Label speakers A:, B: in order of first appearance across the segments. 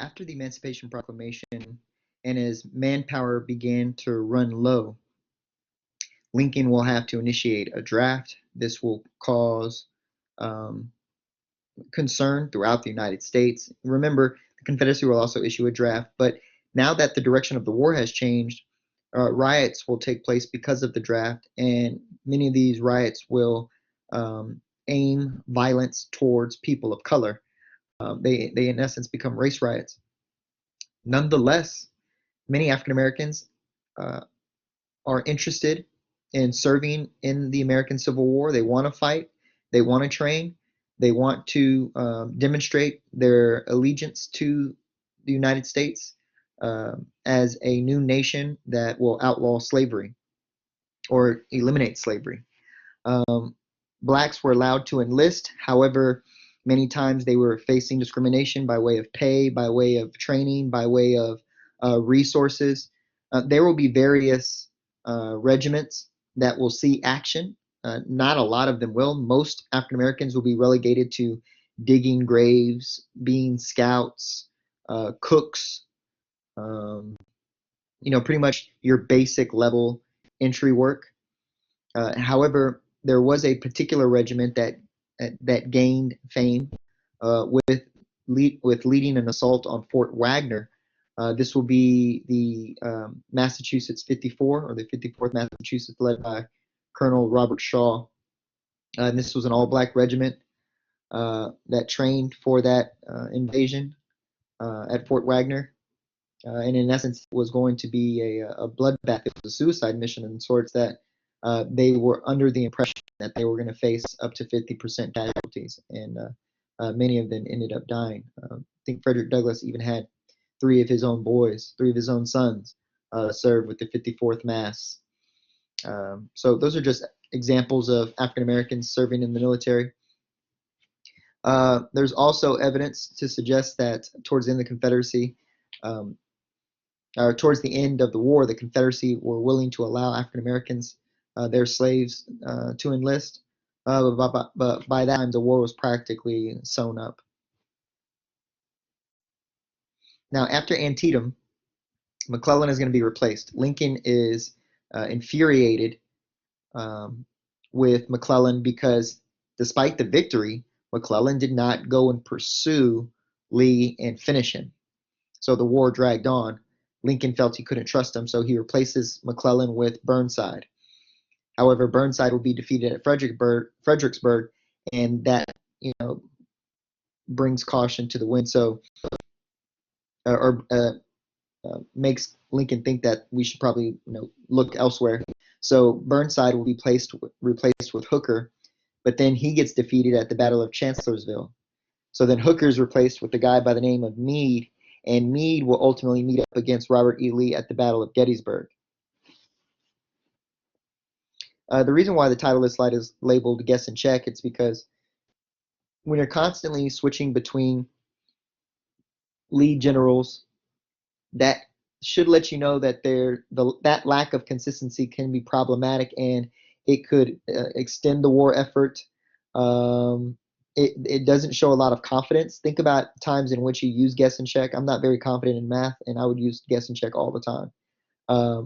A: After the Emancipation Proclamation and as manpower began to run low, Lincoln will have to initiate a draft. This will cause um, concern throughout the United States. Remember, the Confederacy will also issue a draft, but now that the direction of the war has changed, riots will take place because of the draft, and many of these riots will aim violence towards people of color. They in essence become race riots. Nonetheless, many African Americans uh, are interested in serving in the American Civil War. They want to fight, they want to train, they want to demonstrate their allegiance to the United States as a new nation that will outlaw slavery or eliminate slavery. Um, Blacks were allowed to enlist. However, many times they were facing discrimination by way of pay, by way of training, by way of resources. There will be various regiments that will see action. Not a lot of them will. Most African Americans will be relegated to digging graves, being scouts, cooks, um, pretty much your basic level entry work. However, there was a particular regiment that gained fame with leading an assault on Fort Wagner. This will be the Massachusetts 54 or the 54th Massachusetts, led by Colonel Robert Shaw. And this was an all-black regiment that trained for that invasion at Fort Wagner. And in essence, it was going to be a bloodbath. It was a suicide mission in sorts that they were under the impression that they were going to face up to 50% casualties, and many of them ended up dying. I think Frederick Douglass even had three of his own boys, three of his own sons, serve with the 54th Mass. So those are just examples of African Americans serving in the military. There's also evidence to suggest that towards the end of the Confederacy, towards the end of the war, the Confederacy were willing to allow African Americans, their slaves, to enlist. But by that time, the war was practically sewn up. Now, after Antietam, McClellan is going to be replaced. Lincoln is infuriated with McClellan because despite the victory, McClellan did not go and pursue Lee and finish him. So the war dragged on. Lincoln felt he couldn't trust him, so he replaces McClellan with Burnside. However, Burnside will be defeated at Fredericksburg, and that brings caution to the wind. So, or makes Lincoln think that we should probably look elsewhere. So Burnside will be replaced with Hooker, but then he gets defeated at the Battle of Chancellorsville. So then Hooker's replaced with a guy by the name of Meade, and Meade will ultimately meet up against Robert E. Lee at the Battle of Gettysburg. The reason why the title of this slide is labeled Guess and Check, it's because when you're constantly switching between lead generals, that should let you know that that lack of consistency can be problematic, and it could extend the war effort. It doesn't show a lot of confidence. Think about times in which you use guess and check. I'm not very confident in math, and I would use guess and check all the time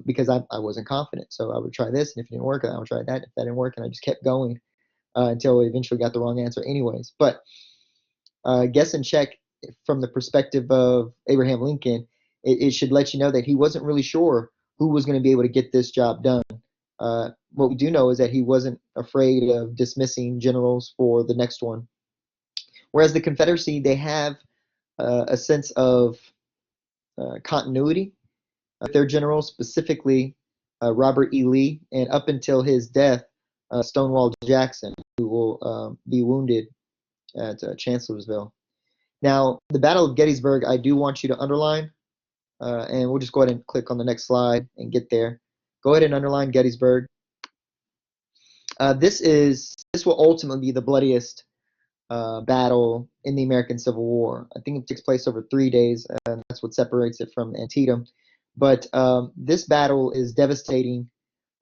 A: because I wasn't confident. So I would try this, and if it didn't work, I would try that. If that didn't work, and I just kept going until I eventually got the wrong answer anyways. But guess and check from the perspective of Abraham Lincoln, it should let you know that he wasn't really sure who was going to be able to get this job done. What we do know is that he wasn't afraid of dismissing generals for the next one. Whereas the Confederacy, they have a sense of continuity. Their generals, specifically Robert E. Lee, and up until his death, Stonewall Jackson, who will be wounded at Chancellorsville. Now, the Battle of Gettysburg, I do want you to underline, and we'll just go ahead and click on the next slide and get there. Go ahead and underline Gettysburg. This will ultimately be the bloodiest battle in the American Civil War. I think it takes place over 3 days, and that's what separates it from Antietam. But this battle is devastating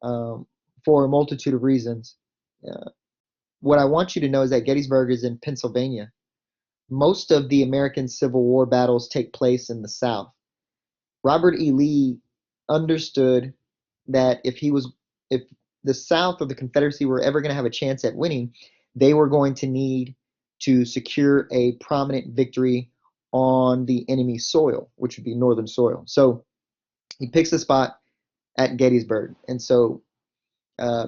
A: for a multitude of reasons. What I want you to know is that Gettysburg is in Pennsylvania. most of the American Civil War battles take place in the South. Robert E. Lee understood that if the South or the Confederacy were ever going to have a chance at winning, they were going to need to secure a prominent victory on the enemy soil, which would be northern soil. So he picks a spot at Gettysburg, and so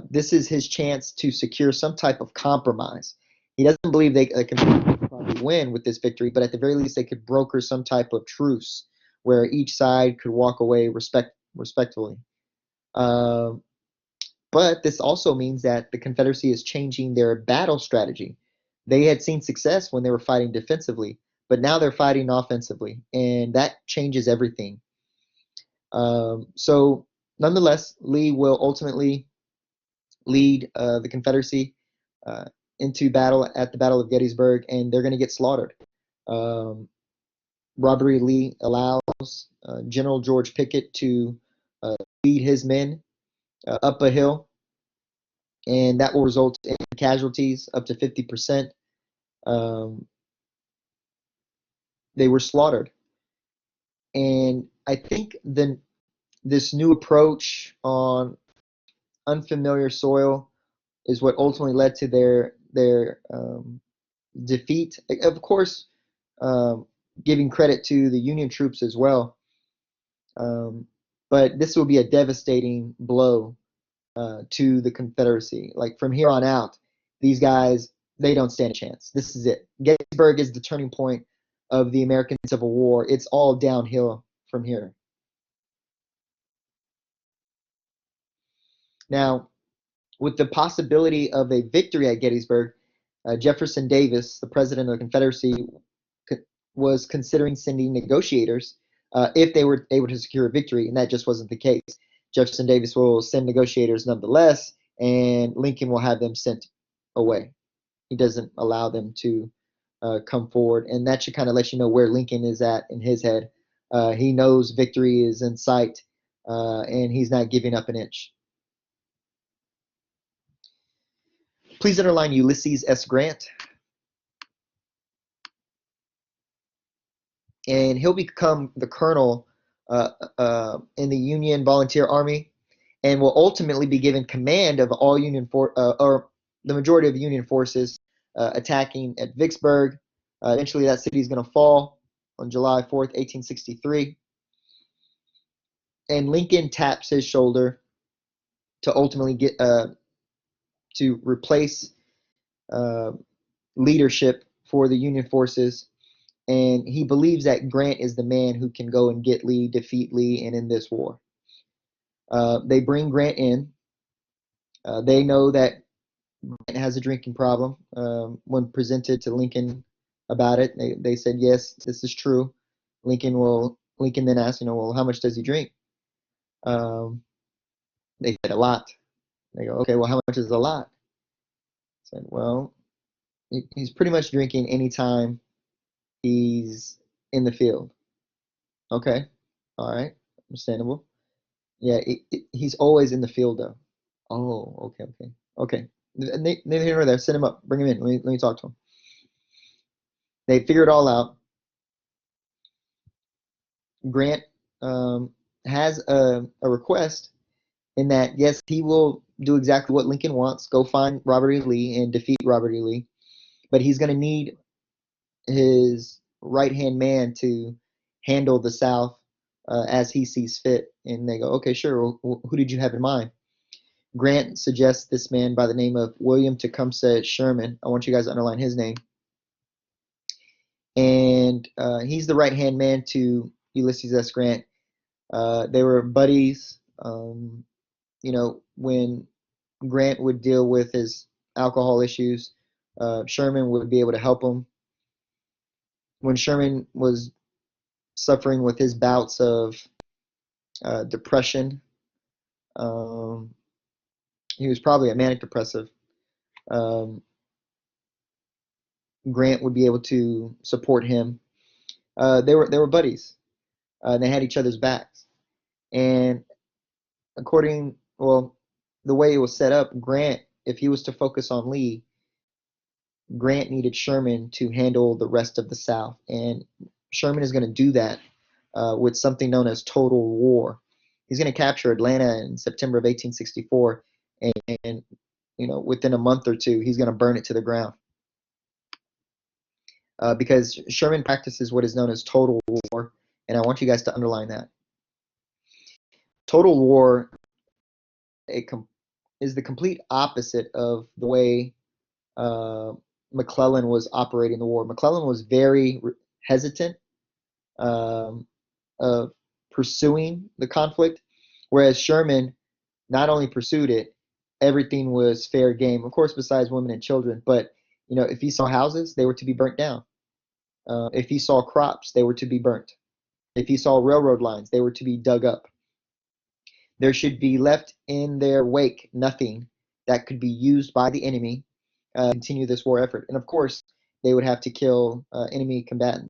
A: this is his chance to secure some type of compromise. He doesn't believe they can probably win with this victory, but at the very least, they could broker some type of truce where each side could walk away respectfully. Uh, but this also means that the Confederacy is changing their battle strategy. They had seen success when they were fighting defensively, but now they're fighting offensively, and that changes everything. So, nonetheless, Lee will ultimately lead the Confederacy uh, into battle at the Battle of Gettysburg, and they're going to get slaughtered. Um, Robert E. Lee allows General George Pickett to lead his men up a hill, and that will result in casualties up to 50%. Um, they were slaughtered. And I think then this new approach on unfamiliar soil is what ultimately led to their defeat. Of course, um, giving credit to the Union troops as well. But this will be a devastating blow to the Confederacy. Like from here on out, these guys they don't stand a chance. This is it. Gettysburg is the turning point of the American Civil War. It's all downhill from here. Now, with the possibility of a victory at Gettysburg, Jefferson Davis, the president of the Confederacy, was considering sending negotiators if they were able to secure a victory, and that just wasn't the case. Jefferson Davis will send negotiators nonetheless, and Lincoln will have them sent away. He doesn't allow them to come forward, and that should kind of let you know where Lincoln is at in his head. He knows victory is in sight, and he's not giving up an inch. Please underline Ulysses S. Grant. And he'll become the colonel in the Union Volunteer Army, and will ultimately be given command of all Union or the majority of the Union forces attacking at Vicksburg. Eventually, that city is going to fall on July 4th, 1863. And Lincoln taps his shoulder to ultimately get to replace uh, leadership for the Union forces, and he believes that Grant is the man who can go and get Lee, defeat Lee, and end this war. They bring Grant in. They know that Grant has a drinking problem. When presented to Lincoln about it, they said, yes, this is true. Lincoln then asked, well, how much does he drink? Um, they said a lot. They go, okay, well, how much is a lot? I said, well, he's pretty much drinking anytime he's in the field. Okay, all right, understandable. Yeah, he's always in the field though. Oh, okay. Neither here nor there. Send him up. Bring him in. Let me talk to him. They figure it all out. Grant has a request in that yes, he will do exactly what Lincoln wants. Go find Robert E. Lee and defeat Robert E. Lee, but he's going to need his right hand man to handle the South as he sees fit. And they go, okay, sure. Well, who did you have in mind? Grant suggests this man by the name of William Tecumseh Sherman. I want you guys to underline his name. And he's the right-hand man to Ulysses S. Grant. They were buddies. When Grant would deal with his alcohol issues, Sherman would be able to help him. When Sherman was suffering with his bouts of depression, he was probably a manic depressive. Grant would be able to support him. They were buddies. They had each other's backs. And the way it was set up, Grant, if he was to focus on Lee, Grant needed Sherman to handle the rest of the South, and Sherman is going to do that with something known as total war. He's going to capture Atlanta in September of 1864, and within a month or two, he's going to burn it to the ground. Because Sherman practices what is known as total war, and I want you guys to underline that. Total war is the complete opposite of the way McClellan was operating the war. McClellan was very hesitant of pursuing the conflict, whereas Sherman not only pursued it, everything was fair game. Of course, besides women and children, but if he saw houses, they were to be burnt down. If he saw crops, they were to be burnt. If he saw railroad lines, they were to be dug up. There should be left in their wake nothing that could be used by the enemy to continue this war effort. And of course, they would have to kill enemy combatants,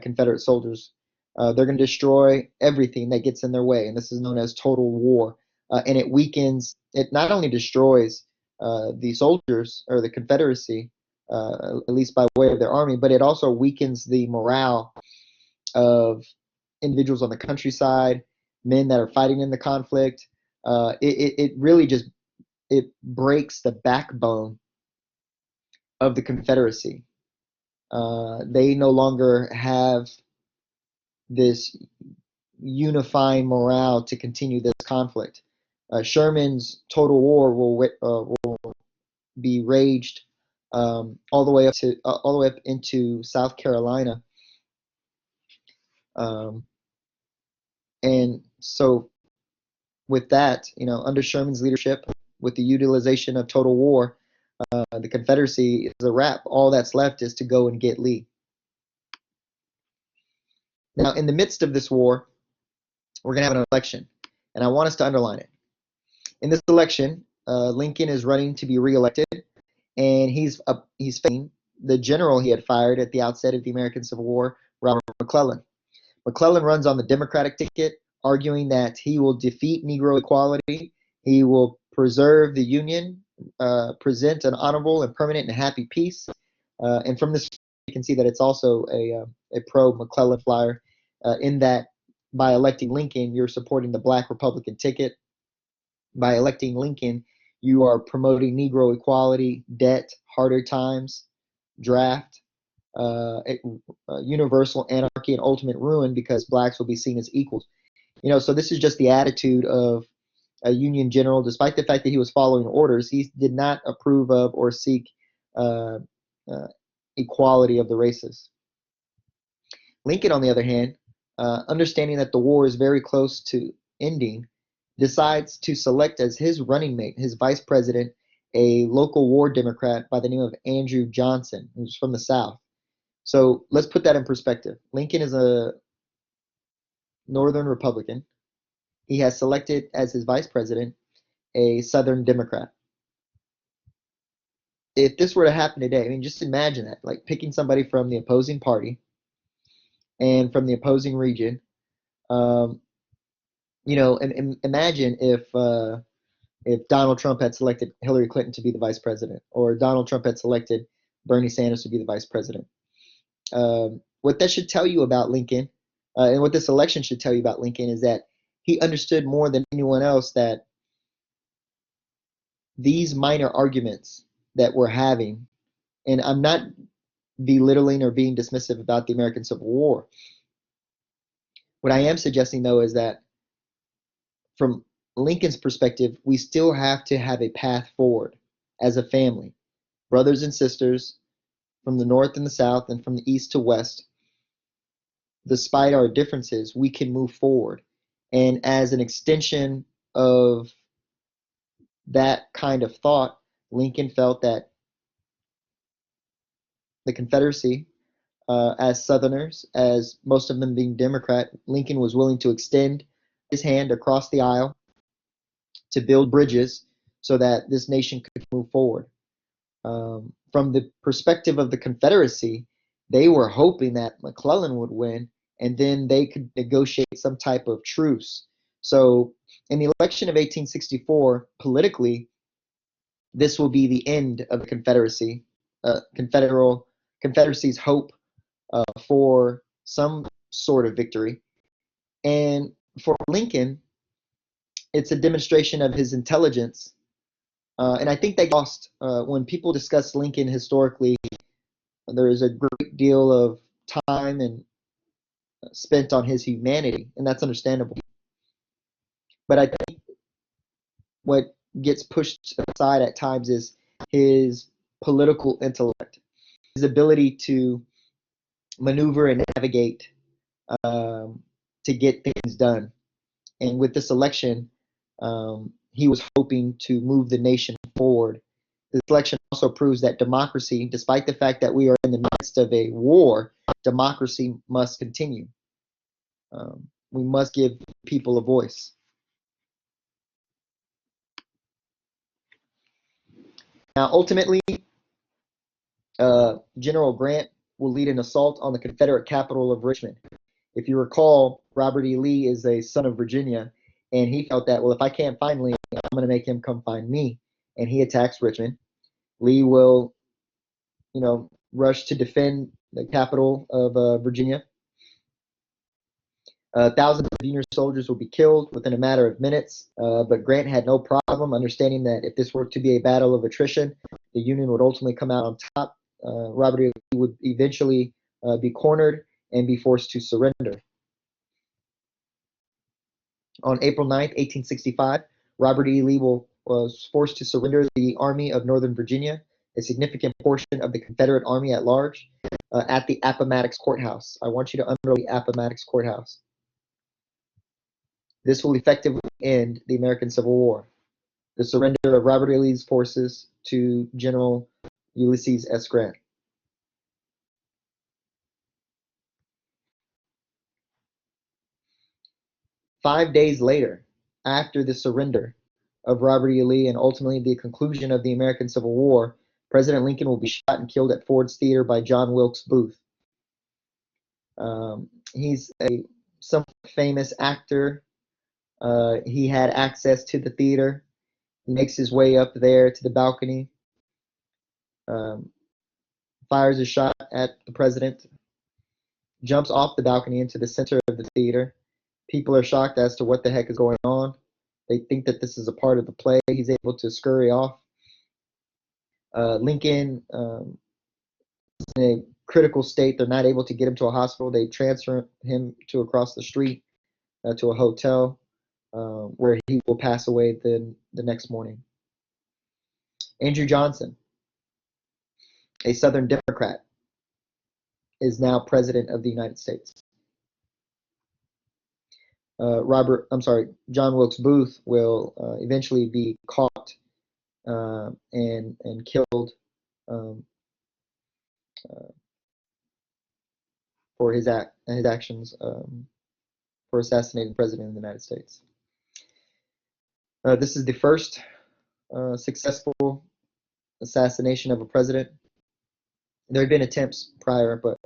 A: Confederate soldiers. They're going to destroy everything that gets in their way, and this is known as total war. And it weakens, it not only destroys the soldiers or the Confederacy, at least by way of their army, but it also weakens the morale of individuals on the countryside, men that are fighting in the conflict. It really just breaks the backbone of the Confederacy. They no longer have this unifying morale to continue this conflict. Sherman's total war will be raged all the way up into South Carolina, and so with that, under Sherman's leadership, with the utilization of total war, the Confederacy is a wrap. All that's left is to go and get Lee. Now, in the midst of this war, we're going to have an election, and I want us to underline it. In this election, Lincoln is running to be reelected, and he's facing the general he had fired at the outset of the American Civil War, Robert McClellan. McClellan runs on the Democratic ticket, arguing that he will defeat Negro equality, he will preserve the Union, present an honorable and permanent and happy peace. And from this, you can see that it's also a pro-McClellan flyer, in that by electing Lincoln, you're supporting the Black Republican ticket. By electing Lincoln, you are promoting Negro equality, debt, harder times, draft, universal anarchy, and ultimate ruin, because blacks will be seen as equals. So this is just the attitude of a Union general. Despite the fact that he was following orders, he did not approve of or seek equality of the races. Lincoln, on the other hand, understanding that the war is very close to ending, decides to select as his running mate, his vice president, a local war Democrat by the name of Andrew Johnson, who's from the South. So let's put that in perspective. Lincoln is a Northern Republican. He has selected as his vice president a Southern Democrat. If this were to happen today, I mean, just imagine that, like picking somebody from the opposing party and from the opposing region. And imagine if Donald Trump had selected Hillary Clinton to be the vice president, or Donald Trump had selected Bernie Sanders to be the vice president. What that should tell you about Lincoln, and what this election should tell you about Lincoln, is that he understood more than anyone else that these minor arguments that we're having, and I'm not belittling or being dismissive about the American Civil War. What I am suggesting, though, is that from Lincoln's perspective, we still have to have a path forward as a family, brothers and sisters from the North and the South and from the East to West. Despite our differences, we can move forward. And as an extension of that kind of thought, Lincoln felt that the Confederacy, as Southerners, as most of them being Democrat, Lincoln was willing to extend his hand across the aisle to build bridges so that this nation could move forward. From the perspective of the Confederacy, they were hoping that McClellan would win, and then they could negotiate some type of truce. So in the election of 1864, politically, this will be the end of the Confederacy. Confederacy's hope for some sort of victory. And for Lincoln, it's a demonstration of his intelligence. And I think that lost when people discuss Lincoln historically. There is a great deal of time and spent on his humanity, and that's understandable. But I think what gets pushed aside at times is his political intellect, his ability to maneuver and navigate to get things done. And with this election, he was hoping to move the nation forward. This election also proves that democracy, despite the fact that we are in the midst of a war, democracy must continue. We must give people a voice. Now, ultimately, General Grant will lead an assault on the Confederate capital of Richmond. If you recall, Robert E. Lee is a son of Virginia, and he felt that, well, if I can't find Lee, I'm going to make him come find me. And he attacks Richmond. Lee will, rush to defend the capital of Virginia. Thousands of Union soldiers will be killed within a matter of minutes, but Grant had no problem understanding that if this were to be a battle of attrition, the Union would ultimately come out on top. Robert E. Lee would eventually be cornered and be forced to surrender. On April 9th, 1865, Robert E. Lee was forced to surrender the Army of Northern Virginia, a significant portion of the Confederate Army at large, at the Appomattox Courthouse. I want you to underline the Appomattox Courthouse. This will effectively end the American Civil War. The surrender of Robert E. Lee's forces to General Ulysses S. Grant. "5 days later, after the surrender of Robert E. Lee and ultimately the conclusion of the American Civil War, President Lincoln will be shot and killed at Ford's Theater by John Wilkes Booth. He's a somewhat famous actor. He had access to the theater. He makes his way up there to the balcony, fires a shot at the president, jumps off the balcony into the center of the theater. People are shocked as to what the heck is going on. They think that this is a part of the play. He's able to scurry off. Lincoln is in a critical state. They're not able to get him to a hospital. They transfer him to across the street to a hotel where he will pass away the next morning. Andrew Johnson, a Southern Democrat, is now president of the United States. John Wilkes Booth will eventually be caught and killed for his actions for assassinating the president of the United States. This is the first successful assassination of a president. There had been attempts prior, but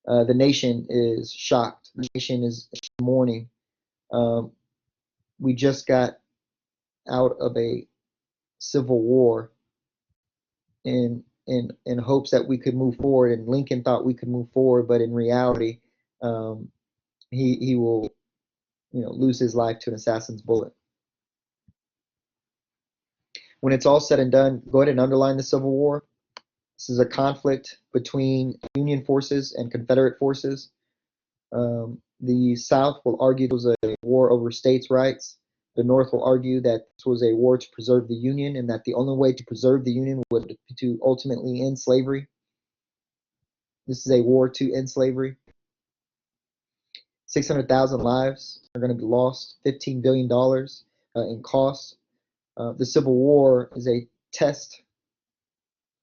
A: the nation is shocked. The nation is mourning. We just got out of a civil war in hopes that we could move forward, and Lincoln thought we could move forward, but in reality, he will, lose his life to an assassin's bullet. When it's all said and done, go ahead and underline the Civil War. This is a conflict between Union forces and Confederate forces. The South will argue it was a war over states' rights. The North will argue that this was a war to preserve the Union, and that the only way to preserve the Union would be to ultimately end slavery. This is a war to end slavery. 600,000 lives are going to be lost, $15 billion in costs. The Civil War is a test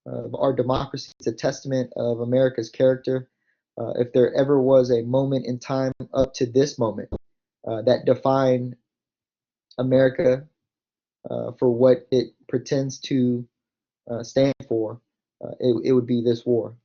A: of our democracy. It's a testament of America's character. If there ever was a moment in time up to this moment that defined America for what it pretends to stand for, it would be this war.